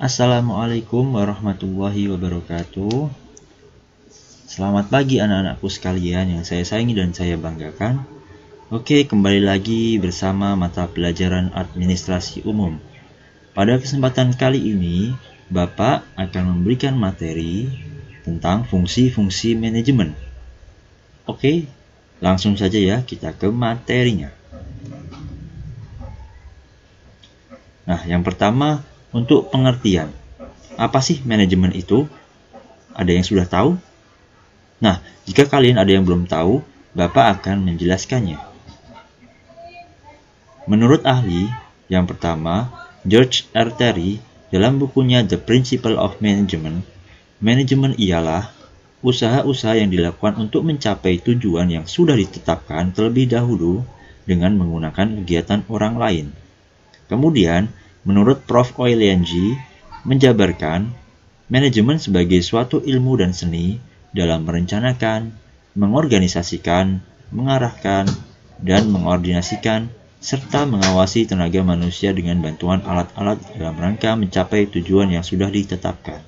Assalamualaikum warahmatullahi wabarakatuh. Selamat pagi anak-anakku sekalian yang saya sayangi dan saya banggakan. Oke, kembali lagi bersama mata pelajaran administrasi umum. Pada kesempatan kali ini, Bapak akan memberikan materi tentang fungsi-fungsi manajemen. Oke, langsung saja ya kita ke materinya. Nah, yang pertama, untuk pengertian, apa sih manajemen itu? Ada yang sudah tahu? Nah, jika kalian ada yang belum tahu, Bapak akan menjelaskannya. Menurut ahli, yang pertama, George R. Terry, dalam bukunya The Principle of Management, manajemen ialah usaha-usaha yang dilakukan untuk mencapai tujuan yang sudah ditetapkan terlebih dahulu dengan menggunakan kegiatan orang lain. Kemudian, menurut Prof. Oilianji, menjabarkan manajemen sebagai suatu ilmu dan seni dalam merencanakan, mengorganisasikan, mengarahkan, dan mengordinasikan, serta mengawasi tenaga manusia dengan bantuan alat-alat dalam rangka mencapai tujuan yang sudah ditetapkan.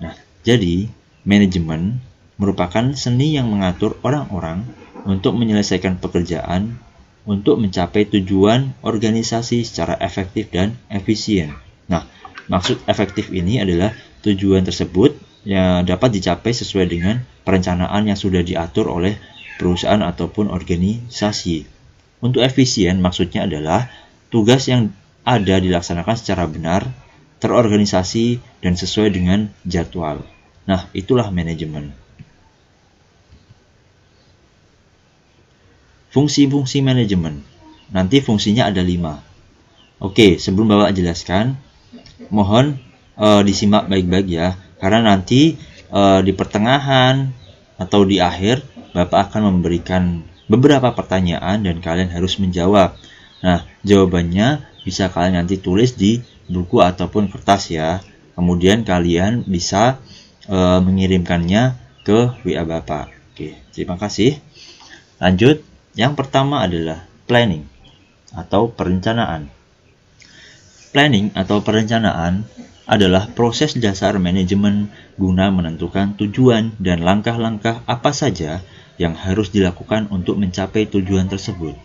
Nah, jadi manajemen merupakan seni yang mengatur orang-orang untuk menyelesaikan pekerjaan untuk mencapai tujuan organisasi secara efektif dan efisien. Nah, maksud efektif ini adalah tujuan tersebut yang dapat dicapai sesuai dengan perencanaan yang sudah diatur oleh perusahaan ataupun organisasi. Untuk efisien maksudnya adalah tugas yang ada dilaksanakan secara benar, terorganisasi, dan sesuai dengan jadwal. Nah, itulah manajemen. Fungsi-fungsi manajemen. Nanti fungsinya ada 5. Oke, sebelum Bapak jelaskan, mohon disimak baik-baik ya. Karena nanti di pertengahan atau di akhir, Bapak akan memberikan beberapa pertanyaan dan kalian harus menjawab. Nah, jawabannya bisa kalian nanti tulis di buku ataupun kertas ya. Kemudian kalian bisa mengirimkannya ke WA Bapak. Oke, terima kasih. Lanjut. Yang pertama adalah planning atau perencanaan. Planning atau perencanaan adalah proses dasar manajemen guna menentukan tujuan dan langkah-langkah apa saja yang harus dilakukan untuk mencapai tujuan tersebut.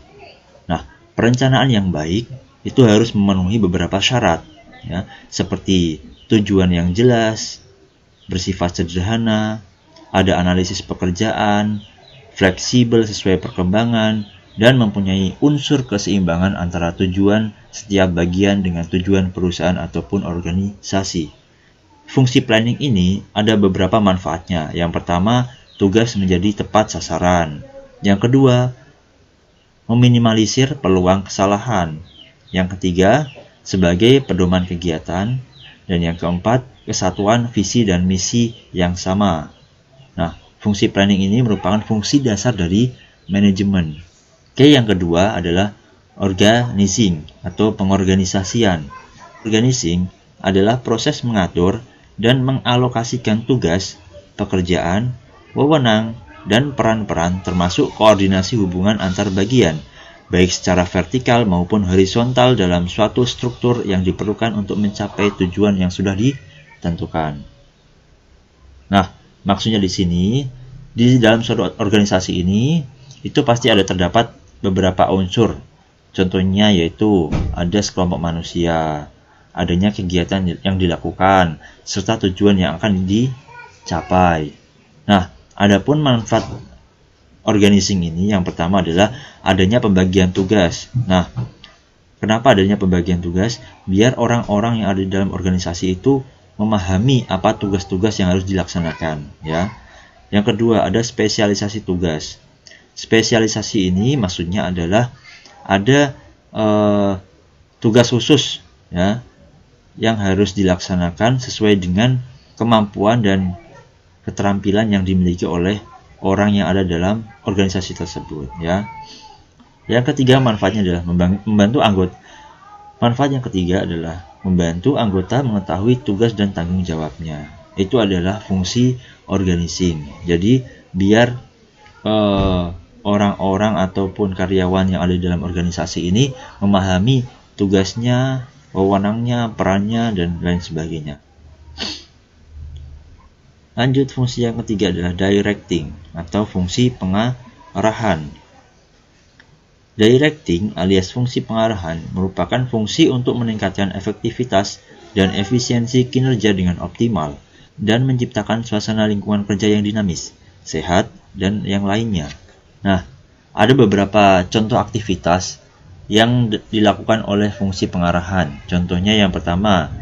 Nah, perencanaan yang baik itu harus memenuhi beberapa syarat, ya, seperti tujuan yang jelas, bersifat sederhana, ada analisis pekerjaan, fleksibel sesuai perkembangan, dan mempunyai unsur keseimbangan antara tujuan setiap bagian dengan tujuan perusahaan ataupun organisasi. Fungsi planning ini ada beberapa manfaatnya. Yang pertama, tugas menjadi tepat sasaran. Yang kedua, meminimalisir peluang kesalahan. Yang ketiga, sebagai pedoman kegiatan. Dan yang keempat, kesatuan visi dan misi yang sama. Nah, fungsi planning ini merupakan fungsi dasar dari manajemen. Oke, yang kedua adalah organizing atau pengorganisasian. Organizing adalah proses mengatur dan mengalokasikan tugas, pekerjaan, wewenang, dan peran-peran termasuk koordinasi hubungan antar bagian, baik secara vertikal maupun horizontal dalam suatu struktur yang diperlukan untuk mencapai tujuan yang sudah ditentukan. Nah, maksudnya di sini, di dalam suatu organisasi ini, itu pasti ada terdapat beberapa unsur. Contohnya yaitu ada sekelompok manusia, adanya kegiatan yang dilakukan, serta tujuan yang akan dicapai. Nah, adapun manfaat organizing ini, yang pertama adalah adanya pembagian tugas. Nah, kenapa adanya pembagian tugas? Biar orang-orang yang ada di dalam organisasi itu memahami apa tugas-tugas yang harus dilaksanakan, ya. Yang kedua, ada spesialisasi tugas. Spesialisasi ini maksudnya adalah ada tugas khusus, ya, yang harus dilaksanakan sesuai dengan kemampuan dan keterampilan yang dimiliki oleh orang yang ada dalam organisasi tersebut, ya. Yang ketiga, manfaatnya adalah membantu anggota. Manfaat yang ketiga adalah membantu anggota mengetahui tugas dan tanggung jawabnya. Itu adalah fungsi organizing. Jadi biar orang-orang ataupun karyawan yang ada di dalam organisasi ini memahami tugasnya, wewenangnya, perannya, dan lain sebagainya. Lanjut, fungsi yang ketiga adalah directing atau fungsi pengarahan. Directing alias fungsi pengarahan merupakan fungsi untuk meningkatkan efektivitas dan efisiensi kinerja dengan optimal dan menciptakan suasana lingkungan kerja yang dinamis, sehat, dan yang lainnya. Nah, ada beberapa contoh aktivitas yang dilakukan oleh fungsi pengarahan. Contohnya yang pertama,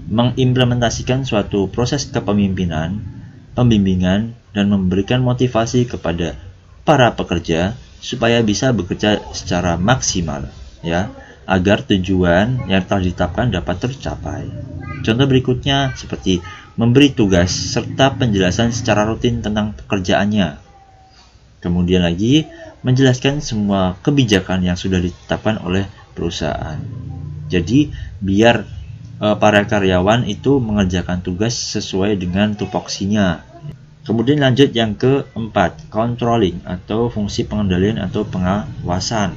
mengimplementasikan suatu proses kepemimpinan, pembimbingan, dan memberikan motivasi kepada para pekerja supaya bisa bekerja secara maksimal, ya, agar tujuan yang telah ditetapkan dapat tercapai. Contoh berikutnya seperti memberi tugas serta penjelasan secara rutin tentang pekerjaannya. Kemudian lagi, menjelaskan semua kebijakan yang sudah ditetapkan oleh perusahaan. Jadi, biar para karyawan itu mengerjakan tugas sesuai dengan tupoksinya. Kemudian lanjut yang keempat, controlling atau fungsi pengendalian atau pengawasan.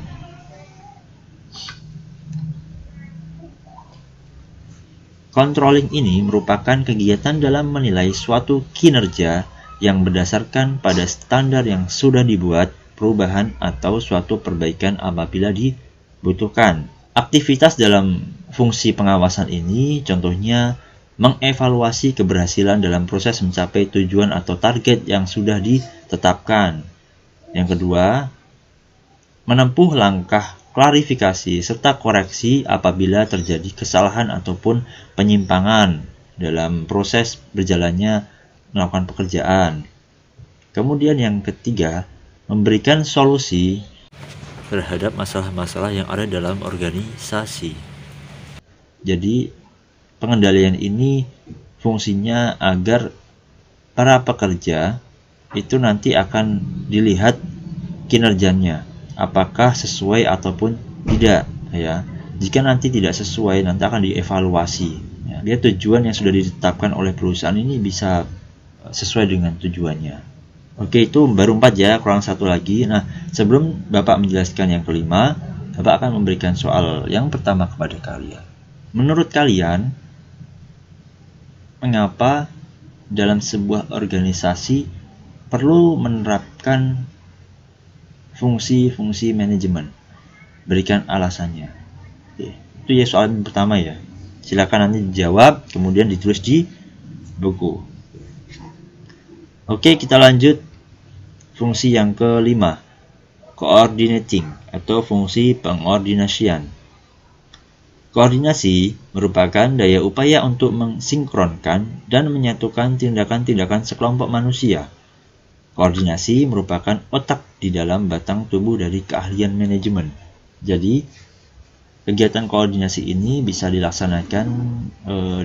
Controlling ini merupakan kegiatan dalam menilai suatu kinerja yang berdasarkan pada standar yang sudah dibuat, perubahan atau suatu perbaikan apabila dibutuhkan. Aktivitas dalam fungsi pengawasan ini contohnya mengevaluasi keberhasilan dalam proses mencapai tujuan atau target yang sudah ditetapkan. Yang kedua, menempuh langkah klarifikasi serta koreksi apabila terjadi kesalahan ataupun penyimpangan dalam proses berjalannya melakukan pekerjaan. Kemudian yang ketiga, memberikan solusi terhadap masalah-masalah yang ada dalam organisasi. Jadi, pengendalian ini fungsinya agar para pekerja itu nanti akan dilihat kinerjanya, apakah sesuai ataupun tidak, ya. Jika nanti tidak sesuai, nanti akan dievaluasi, ya. Biar tujuan yang sudah ditetapkan oleh perusahaan ini bisa sesuai dengan tujuannya. Oke, itu baru 4 ya, kurang satu lagi. Nah, sebelum Bapak menjelaskan yang kelima, Bapak akan memberikan soal yang pertama kepada kalian. Menurut kalian, mengapa dalam sebuah organisasi perlu menerapkan fungsi-fungsi manajemen? Berikan alasannya. Oke, itu ya soal yang pertama ya. Silakan nanti dijawab, kemudian ditulis di buku. Oke, kita lanjut. Fungsi yang kelima, coordinating atau fungsi pengordinasian. Koordinasi merupakan daya upaya untuk mensinkronkan dan menyatukan tindakan-tindakan sekelompok manusia. Koordinasi merupakan otak di dalam batang tubuh dari keahlian manajemen. Jadi, kegiatan koordinasi ini bisa dilaksanakan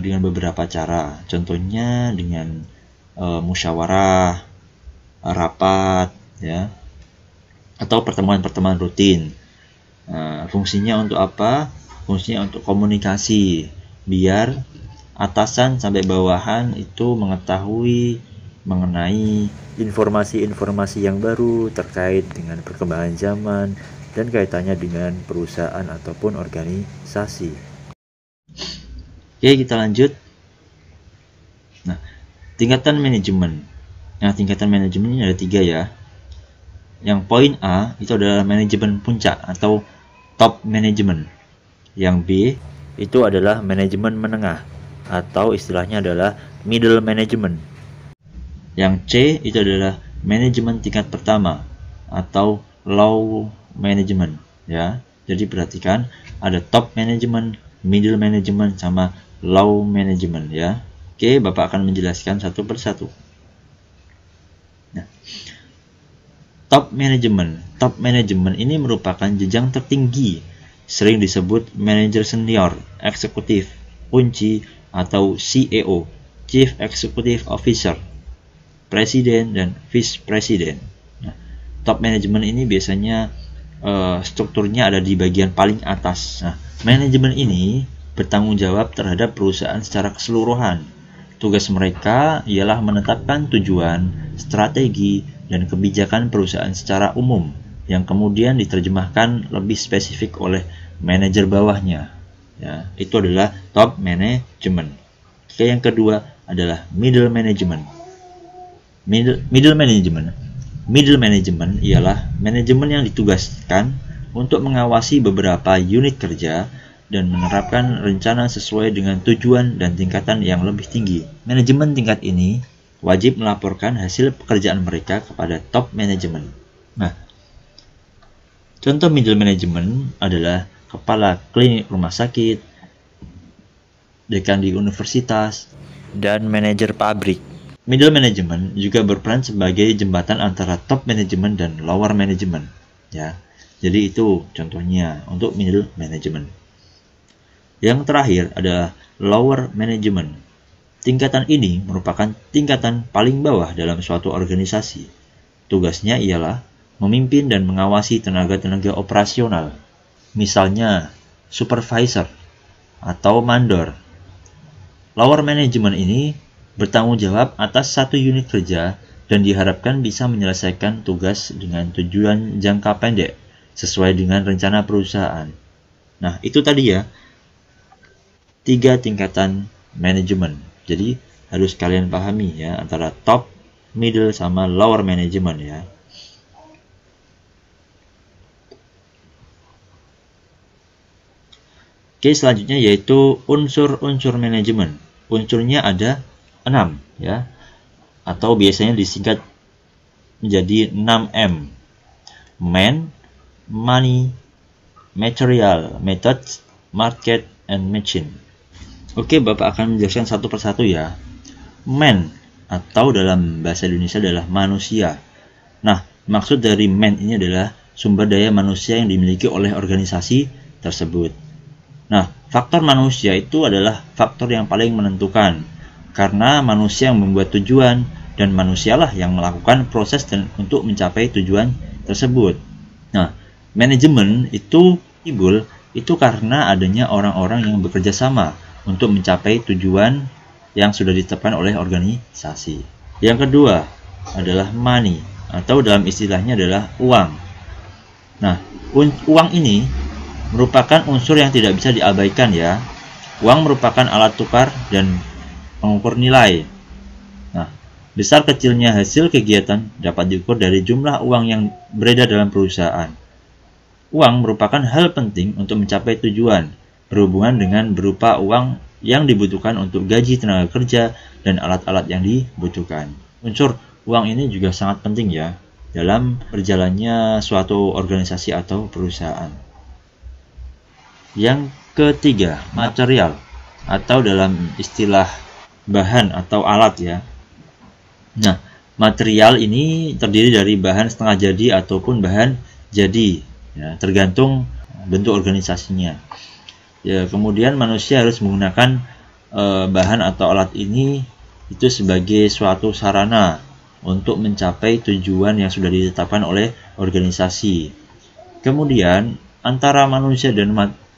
dengan beberapa cara. Contohnya dengan musyawarah, rapat, ya, atau pertemuan-pertemuan rutin. Fungsinya untuk apa? Fungsinya untuk komunikasi, biar atasan sampai bawahan itu mengetahui mengenai informasi-informasi yang baru terkait dengan perkembangan zaman dan kaitannya dengan perusahaan ataupun organisasi. Oke, kita lanjut. Nah, tingkatan manajemen. Nah, tingkatan manajemen ini ada 3 ya. Yang poin A itu adalah manajemen puncak atau top management. Yang B itu adalah manajemen menengah atau istilahnya adalah middle management. Yang C itu adalah manajemen tingkat pertama atau low management, ya. Jadi perhatikan ada top management, middle management sama low management, ya. Oke, Bapak akan menjelaskan satu persatu. Nah, top management ini merupakan jenjang tertinggi, sering disebut manajer senior, eksekutif, kunci, atau CEO, Chief Executive Officer, presiden, dan vice president. Nah, top management ini biasanya strukturnya ada di bagian paling atas. Nah, manajemen ini bertanggung jawab terhadap perusahaan secara keseluruhan. Tugas mereka ialah menetapkan tujuan, strategi, dan kebijakan perusahaan secara umum yang kemudian diterjemahkan lebih spesifik oleh manajer bawahnya. Ya, itu adalah top management. Oke, yang kedua adalah middle management. Middle management ialah manajemen yang ditugaskan untuk mengawasi beberapa unit kerja dan menerapkan rencana sesuai dengan tujuan dan tingkatan yang lebih tinggi. Manajemen tingkat ini wajib melaporkan hasil pekerjaan mereka kepada top management. Nah, contoh middle management adalah kepala klinik rumah sakit, dekan di universitas, dan manajer pabrik. Middle management juga berperan sebagai jembatan antara top management dan lower management. Ya, jadi itu contohnya untuk middle management. Yang terakhir adalah lower management. Tingkatan ini merupakan tingkatan paling bawah dalam suatu organisasi. Tugasnya ialah memimpin dan mengawasi tenaga-tenaga operasional. Misalnya, supervisor atau mandor. Lower management ini bertanggung jawab atas satu unit kerja dan diharapkan bisa menyelesaikan tugas dengan tujuan jangka pendek sesuai dengan rencana perusahaan. Nah, itu tadi ya, 3 tingkatan manajemen. Jadi, harus kalian pahami ya, antara top, middle, sama lower management ya. Oke, selanjutnya yaitu unsur-unsur manajemen. Unsurnya ada 6 ya, atau biasanya disingkat menjadi 6M. Man, money, material, methods, market, and machine. Oke, Bapak akan menjelaskan satu persatu ya. Man atau dalam bahasa Indonesia adalah manusia. Nah, maksud dari man ini adalah sumber daya manusia yang dimiliki oleh organisasi tersebut. Nah, faktor manusia itu adalah faktor yang paling menentukan, karena manusia yang membuat tujuan dan manusialah yang melakukan proses untuk mencapai tujuan tersebut. Nah, manajemen itu timbul itu karena adanya orang-orang yang bekerja sama untuk mencapai tujuan yang sudah ditetapkan oleh organisasi. Yang kedua adalah money, atau dalam istilahnya adalah uang. Nah, uang ini merupakan unsur yang tidak bisa diabaikan ya. Uang merupakan alat tukar dan pengukur nilai. Nah, besar kecilnya hasil kegiatan dapat diukur dari jumlah uang yang beredar dalam perusahaan. Uang merupakan hal penting untuk mencapai tujuan, berhubungan dengan berupa uang yang dibutuhkan untuk gaji tenaga kerja dan alat-alat yang dibutuhkan. Unsur uang ini juga sangat penting ya dalam berjalannya suatu organisasi atau perusahaan. Yang ketiga, material, atau dalam istilah bahan atau alat ya. Nah, material ini terdiri dari bahan setengah jadi ataupun bahan jadi, ya, tergantung bentuk organisasinya. Ya, kemudian manusia harus menggunakan bahan atau alat ini itu sebagai suatu sarana untuk mencapai tujuan yang sudah ditetapkan oleh organisasi. Kemudian antara manusia dan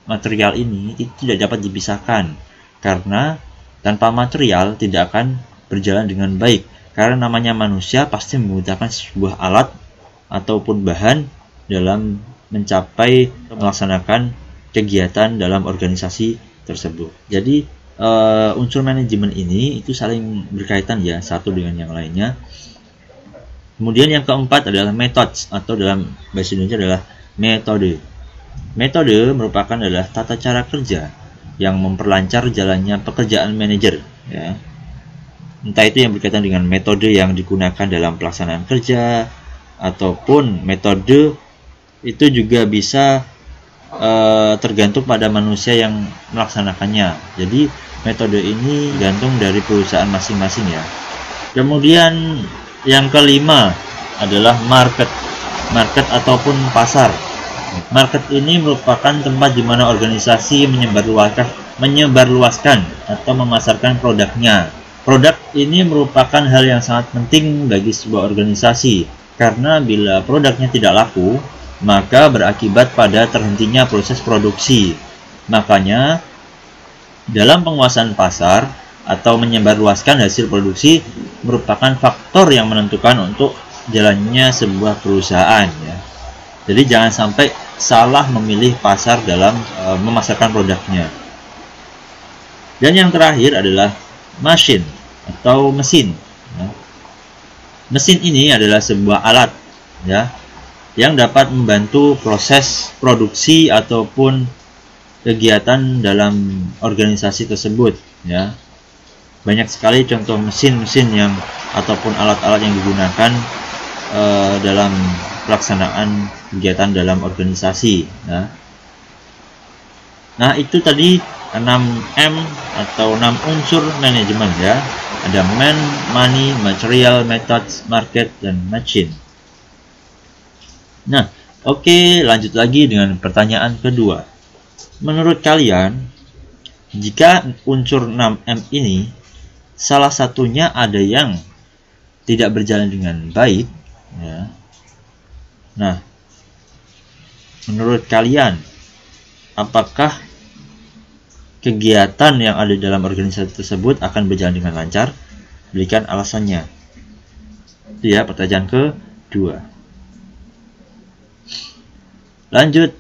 material ini tidak dapat dipisahkan, karena tanpa material tidak akan berjalan dengan baik, karena namanya manusia pasti menggunakan sebuah alat ataupun bahan dalam mencapai melaksanakan kegiatan dalam organisasi tersebut. Jadi unsur manajemen ini itu saling berkaitan ya, satu dengan yang lainnya. Kemudian yang keempat adalah methods, atau dalam bahasa Indonesia adalah metode. Metode merupakan adalah tata cara kerja yang memperlancar jalannya pekerjaan manajer ya. Entah itu yang berkaitan dengan metode yang digunakan dalam pelaksanaan kerja, ataupun metode itu juga bisa tergantung pada manusia yang melaksanakannya. Jadi metode ini gantung dari perusahaan masing-masing ya. Kemudian yang kelima adalah market ataupun pasar. Market ini merupakan tempat di mana organisasi menyebarluaskan atau memasarkan produknya. Produk ini merupakan hal yang sangat penting bagi sebuah organisasi, karena bila produknya tidak laku, maka berakibat pada terhentinya proses produksi. Makanya, dalam penguasaan pasar atau menyebarluaskan hasil produksi merupakan faktor yang menentukan untuk jalannya sebuah perusahaan ya. Jadi jangan sampai salah memilih pasar dalam memasarkan produknya. Dan yang terakhir adalah machine atau mesin. Ya. Mesin ini adalah sebuah alat ya yang dapat membantu proses produksi ataupun kegiatan dalam organisasi tersebut ya. Banyak sekali contoh mesin-mesin yang ataupun alat-alat yang digunakan dalam pelaksanaan kegiatan dalam organisasi ya. Nah, itu tadi 6M atau 6 unsur manajemen ya. Ada man, money, material, methods, market, dan machine. Nah, oke, lanjut lagi dengan pertanyaan kedua. Menurut kalian, jika unsur 6M ini salah satunya ada yang tidak berjalan dengan baik ya. Nah, menurut kalian apakah kegiatan yang ada dalam organisasi tersebut akan berjalan dengan lancar? Berikan alasannya. Itu ya pertanyaan kedua. Lanjut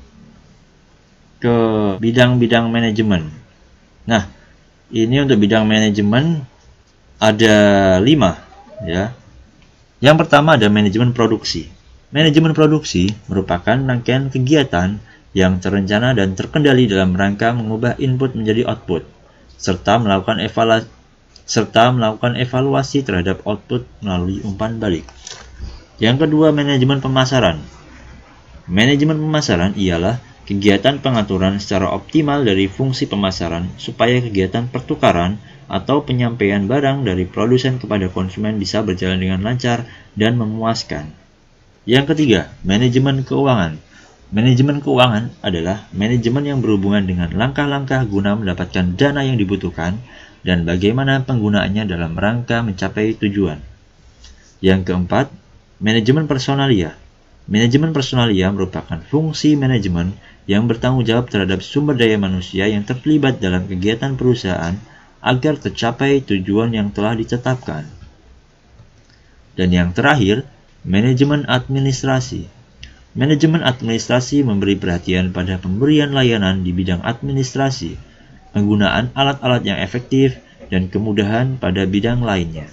ke bidang-bidang manajemen. Nah, ini untuk bidang manajemen ada 5 ya. Yang pertama ada manajemen produksi. Manajemen produksi merupakan rangkaian kegiatan yang terencana dan terkendali dalam rangka mengubah input menjadi output, serta melakukan evaluasi terhadap output melalui umpan balik. Yang kedua, manajemen pemasaran. Manajemen pemasaran ialah kegiatan pengaturan secara optimal dari fungsi pemasaran supaya kegiatan pertukaran atau penyampaian barang dari produsen kepada konsumen bisa berjalan dengan lancar dan memuaskan. Yang ketiga, manajemen keuangan. Manajemen keuangan adalah manajemen yang berhubungan dengan langkah-langkah guna mendapatkan dana yang dibutuhkan dan bagaimana penggunaannya dalam rangka mencapai tujuan. Yang keempat, manajemen personalia. Manajemen personalia merupakan fungsi manajemen yang bertanggung jawab terhadap sumber daya manusia yang terlibat dalam kegiatan perusahaan agar tercapai tujuan yang telah ditetapkan. Dan yang terakhir, manajemen administrasi. Manajemen administrasi memberi perhatian pada pemberian layanan di bidang administrasi, penggunaan alat-alat yang efektif, dan kemudahan pada bidang lainnya.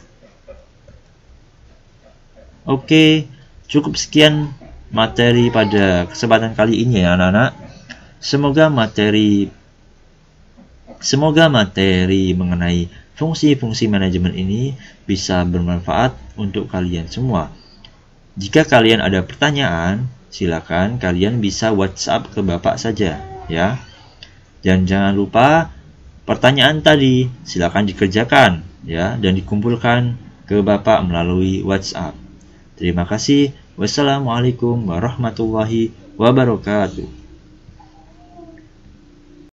Oke, cukup sekian materi pada kesempatan kali ini ya anak-anak. Semoga materi mengenai fungsi-fungsi manajemen ini bisa bermanfaat untuk kalian semua. Jika kalian ada pertanyaan, silakan kalian bisa WhatsApp ke Bapak saja ya. Dan jangan lupa pertanyaan tadi silakan dikerjakan ya dan dikumpulkan ke Bapak melalui WhatsApp. Terima kasih. Wassalamualaikum warahmatullahi wabarakatuh.